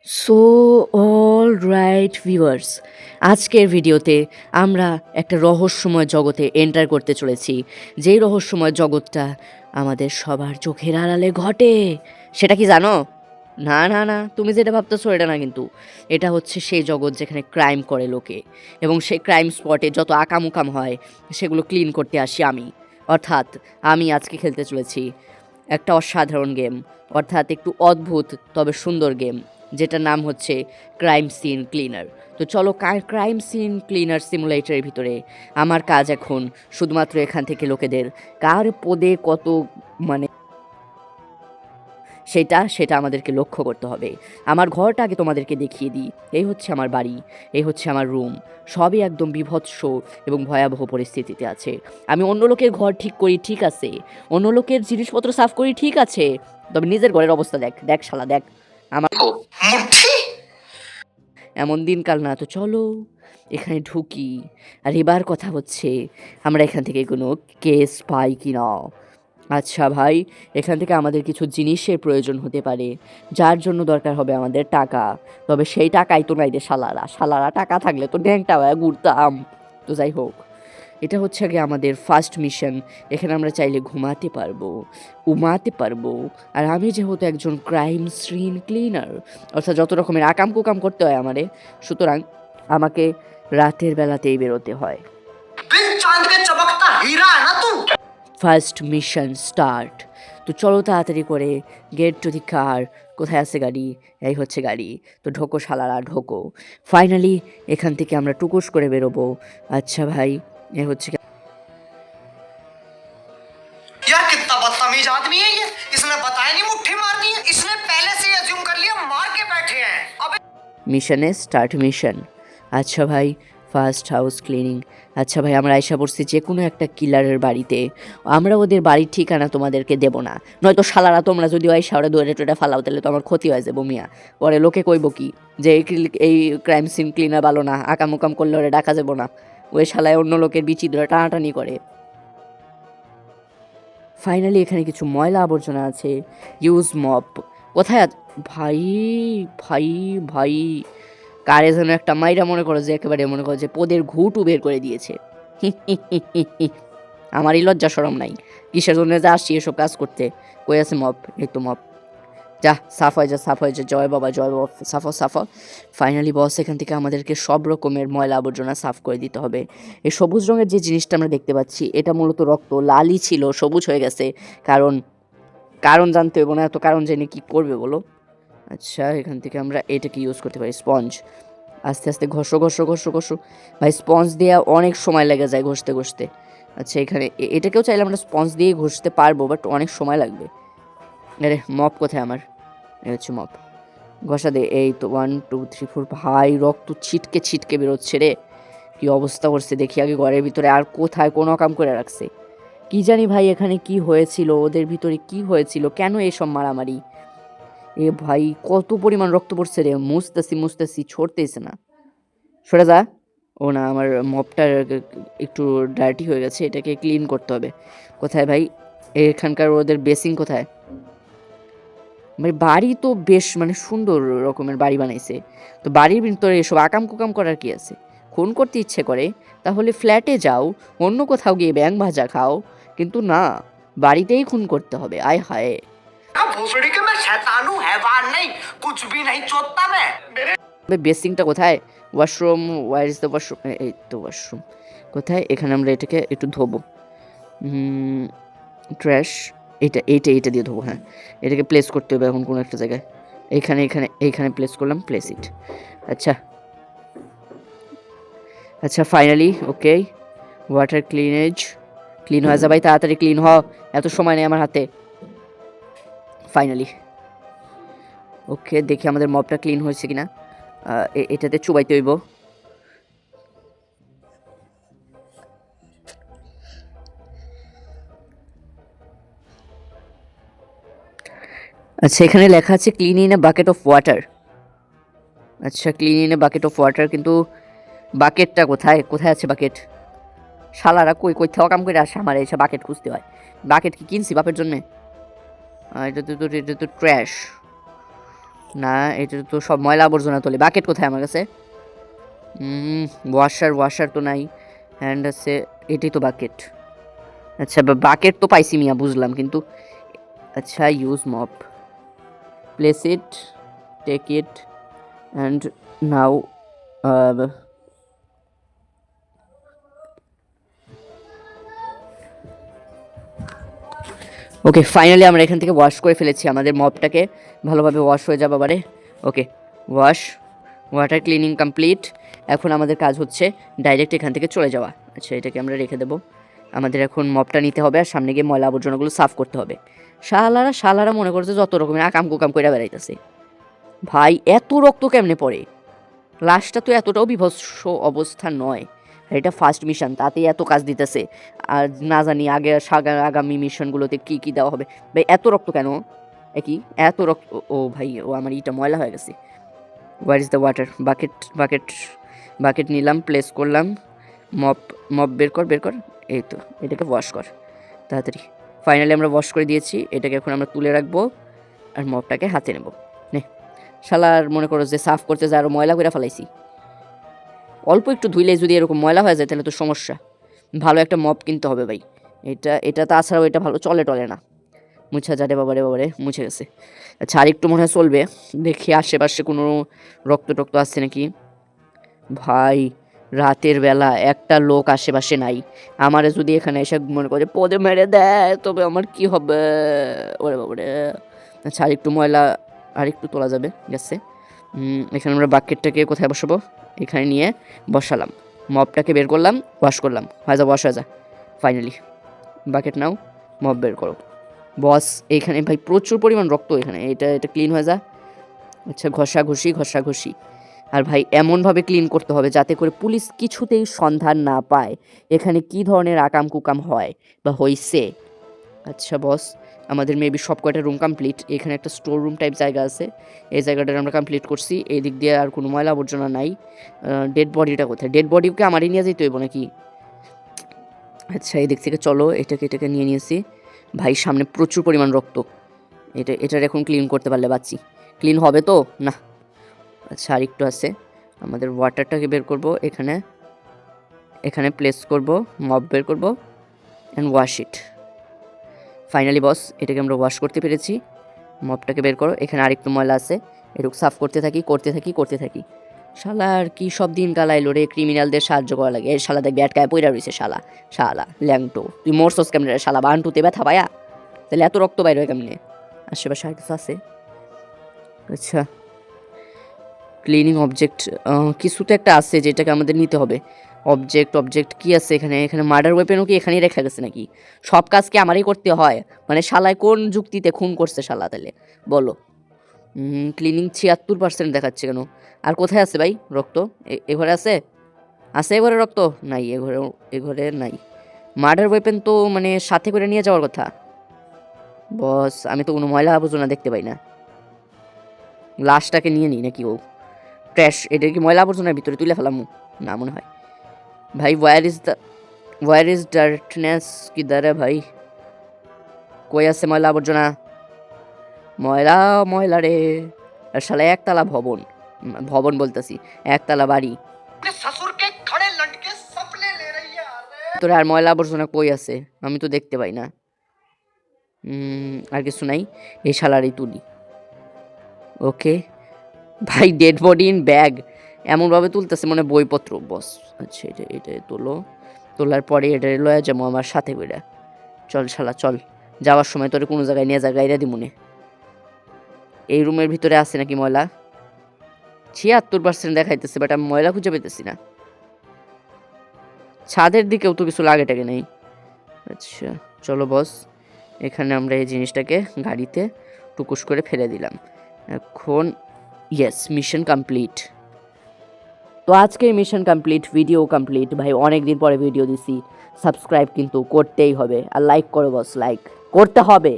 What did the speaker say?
So all right viewers, আজকের ভিডিওতে আমরা একটা রহস্যময় জগতে এন্টার করতে চলেছি। যেই রহস্যময় জগৎটা আমাদের সবার চোখের আড়ালে ঘটে। সেটা কি জানো? না না না, তুমি যেটা ভাবতেছো এটা না, কিন্তু এটা হচ্ছে সেই জগৎ যেখানে ক্রাইম করে লোকে, এবং সেই ক্রাইম স্পটে যত আকাম হয় সেগুলো ক্লিন করতে আসি আমি। অর্থাৎ আমি আজকে খেলতে চলেছি একটা অসাধারণ গেম, অর্থাৎ একটু অদ্ভুত তবে সুন্দর গেম, যেটার নাম হচ্ছে ক্রাইম সিন ক্লিনার। তো চলো ক্রাইম সিন ক্লিনার সিমুলেটরের ভিতরে আমার কাজ এখন শুধুমাত্র এখান থেকে লোকেদের কার পদে কত মানে সেটা সেটা আমাদেরকে লক্ষ্য করতে হবে। আমার ঘরটা আগে তোমাদেরকে দেখিয়ে দিই। এই হচ্ছে আমার বাড়ি, এই হচ্ছে আমার রুম। সবই একদম বীভৎস এবং ভয়াবহ পরিস্থিতিতে আছে। আমি অন্য লোকের ঘর ঠিক করি, ঠিক আছে, অন্য লোকের জিনিসপত্র সাফ করি, ঠিক আছে, তবে নিজের ঘরের অবস্থা দেখ দেখ শালা দেখ। আমার এমন দিনকাল না। তো চলো এখানে ঢুকি। আর এবার কথা হচ্ছে আমরা এখান থেকে কোনো কেস পাই কি না। আচ্ছা ভাই, এখান থেকে আমাদের কিছু জিনিসের প্রয়োজন হতে পারে, যার জন্য দরকার হবে আমাদের টাকা। তবে সেই টাকাই তো নাই রে শালারা। শালারা টাকা থাকলে তো ন্যাংটা হয়ে ঘুরতাম। তো যাই হোক, এটা হচ্ছে আগে আমাদের ফার্স্ট মিশন। এখানে আমরা চাইলে ঘুমাতে পারবো, উমাতে পারবো। আর আমি যেহেতু একজন ক্রাইম সিন ক্লিনার, অর্থাৎ যত রকমের আকাম কুকাম করতে হয় আমারে, সুতরাং আমাকে রাতের বেলাতেই বেরোতে হয়। First mission start. তো চলো তাড়াতাড়ি করে গেট টু দি কার। কোথায় আছে গাড়ি? এই হচ্ছে গাড়ি। তো ঢোকো শালারা ঢোকো। ফাইনালি এখান থেকে আমরা টুকুস করে বেরোবো। আচ্ছা ভাই, এ হচ্ছে यार कितना बदतमीज आदमी है ये। इसने बताया नहीं, मुट्ठी मार दी है। इसने पहले से अज्यूम कर लिया मार के बैठे हैं। अबे মিশনে স্টার্ট মিশন। আচ্ছা ভাই, ফার্স্ট হাউস ক্লিনিং। আচ্ছা ভাই, আমরা আশা করছি যে কোনো একটা কিলারের বাড়িতে। আমরা ওদের বাড়ির ঠিকানা তোমাদেরকে দেব না, নয়তো শালারা তোমরা যদি ওই শাওরে দৌড়ে টোড়ে ফালাও তাহলে তো আমার ক্ষতি হয়ে যাবো মিয়া। পরে লোকে কইব কি যে এই ক্রাইম সিন ক্লিনার ভালো না, আকাম উকাম করলে ওরে ডাকা যাবো না। ওই শালায় অন্য লোকের বিচি ধরে টানাটানি করে। ফাইনালি এখানে কিছু ময়লা আবর্জনা আছে। Use mop. কোথায় ভাই ভাই ভাই, কারে যেন একটা মাইরা মনে করো যে একেবারে মনে করো যে পদের ঘুটু বের করে দিয়েছে। আমারই লজ্জা সরম নাই, কিসের জন্য যা আসছি এসব কাজ করতে। কই আছে মপ? এই তো মপ। যা সাফ হয়ে যা, সাফ হয়ে যা, জয় বাবা জয় বাবা, সাফা সাফা। ফাইনালি বস এখান থেকে আমাদেরকে সব রকমের ময়লা আবর্জনা সাফ করে দিতে হবে। এই সবুজ রঙের যে জিনিসটা আমরা দেখতে পাচ্ছি এটা মূলত রক্ত। লালই ছিল, সবুজ হয়ে গেছে। কারণ কারণ জানতে হবে না, এত কারণ জেনে কি করবে বলো। আচ্ছা, এখান থেকে আমরা এটাকে ইউজ করতে পারি, স্পঞ্জ। আস্তে আস্তে ঘষো ঘষো ঘষো ঘষো। ভাই স্পঞ্জ দিয়ে অনেক সময় লেগে যায় ঘষতে ঘষতে। আচ্ছা, এখানে এটাকেও চাইলে আমরা স্পঞ্জ দিয়ে ঘষতে পারবো, বাট অনেক সময় লাগবে। আরে মপ কোথায় আমার? এই হচ্ছে মপ। ঘষা দে। এই তো 1 2 3 4। ভাই রক্ত ছিটকে ছিটকে বেরোচ্ছে রে। কি অবস্থা করছে দেখি আগে ঘরের ভিতরে। আর কোথায় কোনো কাম করে রাখছে কি জানি ভাই। এখানে কি হয়েছিল, ওদের ভিতরে কি হয়েছিল, কেন এসব মারামারি? এ ভাই কত পরিমাণ রক্ত পড়ছে রে। মুছতেছি মুছতেছি, ছড়তেছে না। সরে যা। ও না, আমার মপটা একটু ডার্টি হয়ে গেছে, এটাকে ক্লিন করতে হবে। কোথায় ভাই এখানকার ওদের বেসিং কোথায়? ভাই বাড়ি তো বেশ মানে সুন্দর রকমের বাড়ি বানাইছে, তো বাড়ির ভিতরে এসব আকাম কুকাম করার কি আছে? খুন করতে ইচ্ছে করে তাহলে ফ্ল্যাটে যাও, অন্য কোথাও গিয়ে ব্যাং ভাজা খাও, কিন্তু না, বাড়িতেই খুন করতে হবে। আয় হায়। भोसड़ी के मैं शैतान हूँ, हैवान नहीं, कुछ भी नहीं चोदता मैं। বেসিংটা কোথায়? Washroom, where is the washroom? এই তো ওয়াশরুম। কোথায়? এখানে আমরা এটাকে একটু ধোবো। ট্র্যাশ, এইটা এইটা এইটা দিয়ে ধোবো। হ্যাঁ, এটাকে প্লেস করতে হবে এখন কোনো একটা জায়গায়। এইখানে এইখানে এইখানে প্লেস করলাম, প্লেস ইট। আচ্ছা আচ্ছা, ফাইনালি ওকে। ওয়াটার ক্লিনেজ ক্লিন হয়ে যা ভাই, তাড়াতাড়ি ক্লিন হ, এত সময় নেই আমার হাতে। ফাইনালি ওকে, দেখি আমাদের মপটা ক্লিন হয়েছে কিনা। এটাতে চুবাইতে হইব। আচ্ছা, এখানে লেখা আছে clean in a bucket of water. আচ্ছা, clean in a bucket of water, কিন্তু বাকেটটা কোথায়? কোথায় আছে বাকেট? শালারা কই কই থেকে কাম করে আসে, আমার এসে বাকেট খুঁজতে হয়। বাকেট কি কিনছি বাপের জন্যে? এটা তো ট্র্যাশ। না, এটা তো সব ময়লা আবর্জনা তোলে। বাকেট কোথায় আমার কাছে? ওয়াশার তো নাই। হ্যান্ড আছে, এটাই তো বাকেট। আচ্ছা, বাকেট তো পাইছি মিয়া, বুঝলাম, কিন্তু আচ্ছা, use mop, place it, take it, and now okay, finally আমরা এখান থেকে ওয়াশ করে ফেলেছি আমাদের মপটাকে, ভালোভাবে ওয়াশ হয়ে যাবে বারে। ওকে, ওয়াটার ক্লিনিং কমপ্লিট। এখন আমাদের কাজ হচ্ছে ডাইরেক্ট এখান থেকে চলে যাওয়া। আচ্ছা, এটাকে আমরা রেখে দেবো। আমাদের এখন মপটা নিতে হবে আর সামনে গিয়ে ময়লা আবর্জনাগুলো সাফ করতে হবে। শালারা মনে করছে যত রকমের আকাম কুকাম করে বেড়াইতেছে। ভাই, এত রক্ত কেমনে পড়ে? লাশটা তো এতটাও বিভৎস অবস্থা নয়, এটা ফার্স্ট মিশন, তাতেই এত কাজ দিতেছে। আর না জানি আগামী মিশনগুলোতে কী কী দেওয়া হবে। ভাই, এত রক্ত কেন? এত রক্ত? ও ভাই, আমার ইটা ময়লা হয়ে গেছে। Where is the water? Bucket নিলাম, প্লেস করলাম। মপ বের কর। এই তো, এটাকে ওয়াশ কর তাড়াতাড়ি। ফাইনালি আমরা ওয়াশ করে দিয়েছি, এটাকে এখন আমরা তুলে রাখবো আর মপটাকে হাতে নেব। নে শালার, মনে করো যে সাফ করতে যায় আরও ময়লা করে ফেলাইছি। অল্প একটু ধুইলেই যদি এরকম ময়লা হয়ে যায় তাহলে তো সমস্যা। ভালো একটা মপ কিনতে হবে ভাই। এটা তাছাড়াও এটা ভালো টলে না। মুছা যারে বাবারে মুছে গেছে। আচ্ছা, আর একটু মনে হয় চলবে। দেখি আশেপাশে কোনো রক্ত আসছে নাকি। ভাই, রাতের বেলা একটা লোক আশেপাশে নাই। আমারে যদি এখানে এসে মনে করে পদে মেরে দেয় তবে আমার কি হবে? ওরে বাবারে। আচ্ছা, আর একটু ময়লা আর একটু তোলা যাবে, গেছে। এখানে আমরা বাকেটটাকে কোথায় বসাবো? এখানে নিয়ে বসালাম, মপটাকে বের করলাম, ওয়াশ করলাম, ওয়াশ হয়ে যা। ফাইনালি বাকেট নাও, মপ বের করো। বস, এইখানে ভাই প্রচুর পরিমাণ রক্ত, এখানে এটা ক্লিন হয়ে যা। আচ্ছা, ঘষাঘষি। আর ভাই, এমনভাবে ক্লিন করতে হবে যাতে করে পুলিশ কিছুতেই সন্ধান না পায় এখানে কি ধরনের আকাম কুকাম হয় বা হইছে। আচ্ছা বস, আমাদের মেবি সব কয়টা রুম কমপ্লিট। এখানে একটা স্টোর রুম টাইপ জায়গা আছে, এই জায়গাটা আমরা কমপ্লিট করছি। এই দিক দিয়ে আর কোনো ময়লা আবর্জনা নাই। ডেড বডিটা কোথায়? ডেড বডিকে আমারই নিয়ে যেতে হইব নাকি? আচ্ছা, এই দিক থেকে চলো, এটাকে নিয়ে নিয়েছি। ভাই, সামনে প্রচুর পরিমাণ রক্ত। এটার এখন ক্লিন করতে পারলে বাঁচি। ক্লিন হবে তো না? আচ্ছা, আর একটু আছে। আমাদের ওয়াটারটাকে বের করব, এখানে প্লেস করব, মপ বের করব অ্যান্ড ওয়াশ ইট। ফাইনালি বস, এটাকে আমরা ওয়াশ করতে পেরেছি। মপটাকে বের করো, এখানে আরেকটু ময়লা আছে, এটুকু সাফ করতে থাকি। শালার কি সব দিন কালাইলো রে, ক্রিমিনালদের সাহায্য করা লাগে। এই শালা দেখ ব্যাটকায় পইরা রয়েছে, শালা ল্যাংটো। তুই মরছস কেমনে রে শালা? বান্টুতে ব্যথা পায়া, তাহলে এত রক্ত বাইর হয় কেমনে? আশেপাশে আর কিছু আছে? আচ্ছা, ক্লিনিং অবজেক্ট কিছু তো একটা আছে যেটাকে আমাদের নিতে হবে। অবজেক্ট কি আছে এখানে মার্ডার ওয়েপেনও কি এখানেই রেখা গেছে নাকি? সব কাজ কি আমারই করতে হয়? মানে শালায় কোন যুক্তিতে খুন করছে শালা তাহলে বলো? ক্লিনিং 76% দেখাচ্ছে কেন? আর কোথায় আছে ভাই রক্ত? এ ঘরে আছে? এ ঘরে রক্ত নাই? এ ঘরে নাই। মার্ডার ওয়েপেন তো মানে সাথে করে নিয়ে যাওয়ার কথা। বস, আমি তো কোনো ময়লা আবর্জনা দেখতে পাই না। লাশটাকে নিয়ে নিই নাকি? ও ট্র্যাশ, এটা কি ময়লা আবর্জনার ভিতরে তুলে ফেলাম না মনে হয়। ভাই, ওয়ার ইজ ডার্কনেস? কিধার রে ভাই? কই আছে ময়লা আবর্জনা? ময়লা রে। আর শালা একতলা ভবন বলতেছি, একতলা বাড়ি। তোর আর ময়লা আবর্জনা কই আছে? আমি তো দেখতে পাই না। আর কিছু নাই, এই শালারই তুলি। ওকে ভাই, ডেড বডি ইন ব্যাগ এমনভাবে তুলতেছে মনে বইপত্র। বস, আচ্ছা, এটা তোলার পরে এটা লয়া যাবো আমার সাথে করে। চল শালা চল, যাওয়ার সময় তোর কোনো জায়গায় নিয়ে গাইরা দিমুনে। এই রুমের ভিতরে আছে নাকি ময়লা? 76% দেখাইতেছে, বাট আমি ময়লা খুঁজে পেতেছি না। ছাদের দিকেও তো কিছু লাগেটাকে নেই। আচ্ছা চলো বস, এখানে আমরা এই জিনিসটাকে গাড়িতে টুকুস করে ফেলে দিলাম। এখন ইয়েস, মিশন কমপ্লিট। তো আজকে মিশন কমপ্লিট, ভিডিও কমপ্লিট। ভাই, অনেক দিন পরে ভিডিও দিছি। সাবস্ক্রাইব কিন্তু করতেই হবে, আর লাইক করো বস, লাইক করতে হবে।